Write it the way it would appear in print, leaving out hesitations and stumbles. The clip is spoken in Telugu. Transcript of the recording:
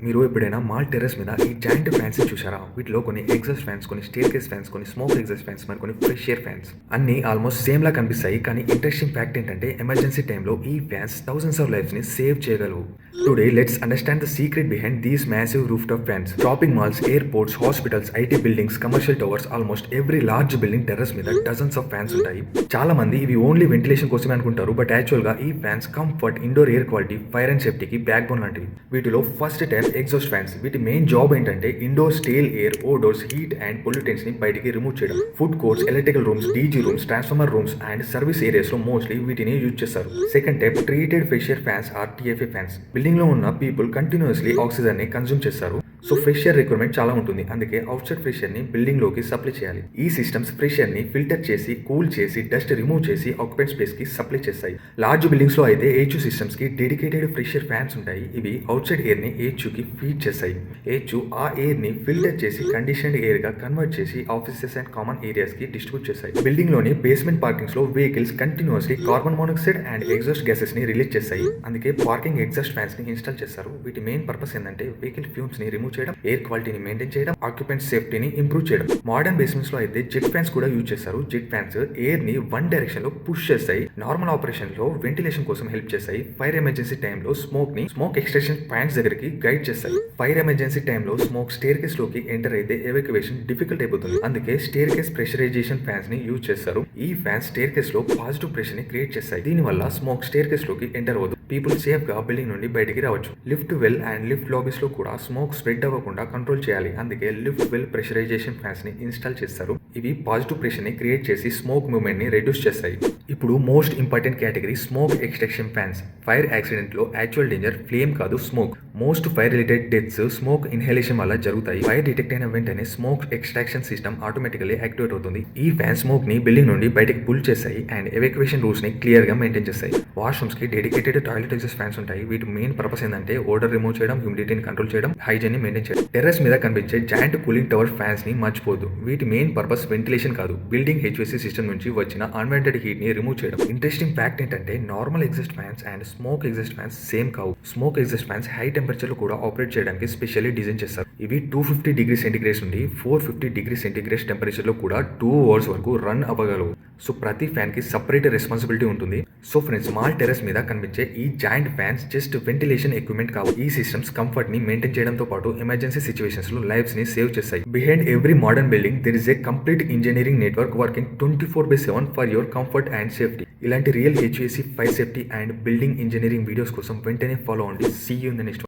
మీరు ఎప్పుడైనా మాల్ టెర్రస్ మీద ఈ జాయింట్ ఫ్యాన్స్ చూసారా? వీటిలో కొన్ని ఎగ్జాస్ట్ ఫ్యాన్స్, కొన్ని స్టేర్ కేస్ ఫ్యాన్స్, కొన్ని స్మోక్ ఎగ్జాస్ట్ ఫ్యాన్స్, మరి కొన్ని ఫ్రెష్ ఎయిర్ ఫ్యాన్స్ అన్ని ఆల్మోస్ట్ సేమ్ లా కనిపిస్తాయి. కానీ ఇంట్రెస్టింగ్ ఫ్యాక్ట్ ఏంటంటే ఎమర్జెన్సీ టైంలో ఈ ఫ్యాన్స్ థౌసండ్స్ ఆఫ్ లైఫ్స్ ని సేవ్ చేయగలవు. Today let's understand the secret behind these massive roof top fans. Shopping malls, airports, hospitals, IT buildings, commercial towers, almost every large building terrace మీద డజన్స్ ఆఫ్ ఫ్యాన్స్ ఉంటాయి. చాలా మంది ఇవి ఓన్లీ వెంటిలేషన్ కోసమే అనుకుంటారు, బట్ యాక్చువల్ గా ఈ fans comfort, indoor air quality, fire and సేఫ్టీకి బ్యాక్ బోన్ లాంటివి. వీటిలో ఫస్ట్ టైప్ ఎగ్జాస్ట్ ఫ్యాన్స్. వీటి మెయిన్ జాబ్ ఏంటంటే indoor stale air, odours, heat and pollutants ని బయటికి రిమూవ్ చేయడం. Food courts, electrical rooms, DG rooms, transformer rooms and service areas లో మోస్ట్లీ వీటిని యూజ్ చేస్తారు. Second type treated fresh air fans or TFA fans. Building లో ఉన్న పీపుల్ కంటిన్యూస్లీ ఆక్సిజన్ ని కన్జ్యూమ్ చేస్తారు. సో ఫ్రెష్ ఎయిర్ రిక్వైర్మెంట్ చాలా ఉంటుంది, అందుకే అవుట్సైడ్ ఫ్రెష్ ఎయిర్ ని బిల్డింగ్ లోకి సప్లై చేయాలి. ఈ సిస్టమ్స్ ఫ్రెష్ ఎయిర్ ని ఫిల్టర్ చేసి, కూల్ చేసి, డస్ట్ రిమూవ్ చేసి ఆక్యుపెంట్ స్పేస్ కి సప్లై చేస్తాయి. లార్జ్ బిల్డింగ్స్ లో అయితే హెచ్యూ సిస్టమ్స్ కి డెడికేటెడ్ ఫ్రెష్ ఎయిర్ ఫ్యాన్స్ ఉంటాయి. ఇవి అవుట్సైడ్ ఎయిర్ ని హెచ్యూ కి ఫీడ్ చేస్తాయి. హెచ్యూ ఆ ఎయిర్ ని ఫిల్టర్ చేసి కండిషన్డ్ ఎయిర్ గా కన్వర్ట్ చేసి ఆఫీసెస్ అండ్ కామన్ ఏరియాస్ కి డిస్ట్రిబ్యూట్ చేస్తాయి. బిల్డింగ్ లోని బేస్మెంట్ పార్కింగ్స్ లో vehicles continuously carbon monoxide and exhaust gases ని రిలీజ్ చేస్తాయి. అందుకే పార్కింగ్ ఎగ్జాస్ట్ ఫ్యాన్స్ ని ఇన్స్టాల్ చేస్తారు. వీటి మెయిన్ పర్పస్ ఏంటంటే వెహికల్ ఫ్యూమ్స్ ని రిమూవ్ చేయడం, ఎయిర్ క్వాలిటీ మెయింటైన్ చేయడం, ఆక్యుపెంట్ సేఫ్టీని ఇంప్రూవ్ చేయడం. మోడర్న్ బేస్మెంట్స్ లో అయితే జెట్ ఫ్యాన్స్ కూడా యూజ్ చేస్తారు. జెట్ ఫ్యాన్స్ ఎయిర్ ని వన్ డైరెక్షన్ లో పుష్ చేస్తాయి. నార్మల్ ఆపరేషన్ లో వెంటిలేషన్ కోసం హెల్ప్ చేస్తాయి. ఫైర్ ఎమర్జెన్సీ టైంలో స్మోక్ ఎక్స్ట్రాక్షన్ పాయింట్స్ దగ్గరికి గైడ్ చేస్తాయి. ఫైర్ ఎమర్జెన్సీ టైంలో స్మోక్ స్టేర్ కేస్ లోకి ఎంటర్ అయితే ఎవాక్యుయేషన్ డిఫికల్ట్ అయిపోతుంది. అందుకే స్టేర్ కేస్ ప్రెషరైజేషన్ ఫ్యాన్స్ ని యూజ్ చేస్తారు. ఈ ఫ్యాన్స్ స్టేర్ కేస్ లో పాజిటివ్ ప్రెషర్ ని క్రియేట్ చేస్తాయి. దీనివల్ల స్మోక్ స్టేర్ కేస్ లోకి ఎంటర్ అవ్వదు. పీపుల్ సేఫ్ గా బిల్డింగ్ నుండి బయటికి రావచ్చు. Lift well and lift lobbies లో కూడా స్మోక్ స్ప్రెడ్ అవ్వకుండా కంట్రోల్ చేయాలి. అందుకే లిఫ్ట్ వెల్ ప్రెషరైజేషన్ ఫ్యాన్స్ ని ఇన్స్టాల్ చేస్తారు. ఇవి పాజిటివ్ ప్రెషర్ ని క్రియేట్ చేసి స్మోక్ మూవ్మెంట్ ని రెడ్యూస్ చేస్తాయి. ఇప్పుడు most important category smoke extraction fans. Fire accident లో యాక్చువల్ డేంజర్ ఫ్లేమ్ కాదు, smoke. Most fire related deaths smoke inhalation వల్ల జరుగుతాయి. ఫైర్ డిటెక్ట్ అయిన వెంటనే smoke extraction system automatically activate అవుతుంది. ఈ ఫ్యాన్ స్మోక్ ని బిల్డింగ్ నుండి బయటకు పుల్ చేస్తాయి అండ్ ఎవాక్యుయేషన్ రూల్స్ ని క్లియర్ గా మెయింటైన్ చేస్తాయి. వాష్రూమ్స్ కి డెడికేటెడ్ టాయిలెట్ ఎగ్జాస్ట్ ఫ్యాన్స్ ఉంటాయి. వీటి మెయిన్ పర్పస్ ఏంటంటే ఓడర్ రిమూవ్ చేయడం, హ్యూమిడిటీని కంట్రోల్ చేయడం, హైజీన్ ని మెయింటైన్ చేయడం. టెర్రస్ మీద కనిపించే జాయింట్ కూలింగ్ టవర్ ఫ్యాన్స్ ని మర్చిపోదు. వీటి మెయిన్ పర్పస్ వెంటిలేషన్ కాదు, బిల్డింగ్ హెచ్విసి సిస్టమ్ నుంచి వచ్చిన అన్వాంటెడ్ హీట్ ని రిమూవ్ చేయడం. ఇంట్రెస్టింగ్ ఫ్యాక్ట్ ఏంటంటే normal exhaust fans and smoke exhaust fans same కావు. Smoke exhaust fans high temperature లో కూడా ఆపరేట్ చేయడానికి స్పెషల్లీ డిజైన్ చేస్తారు. ఇవి 250 డిగ్రీ సెంటిగ్రేడ్ నుండి 450 డిగ్రీ సెంటిగ్రేడ్ టెంపరేచర్ లో కూడా 2 అవర్స్ వరకు రన్ అవ్వగలవు. సో ప్రతి ఫ్యాన్ కి సపరేట్ రెస్పాన్సిబిలిటీ ఉంటుంది. సో ఫ్రెండ్స్, మాల్ టెర్రస్ మీద కనిపించే ఈ joint fans just ventilation equipment కావు. ఈ సిస్టమ్స్ కంఫర్ట్ ని మెయింటైన్ చేయడంతో పాటు ఎమర్జెన్సీ సిచ్యువేషన్స్ లో లైఫ్స్ ని సేవ్ చేస్తాయి. Behind every modern building there is a complete engineering network working 24/7 for your comfort and safety. ఇలాంటి real HVAC fire safety and building engineering videos కోసం వెంటనే ఫాలో అవ్వండి. See you in the next.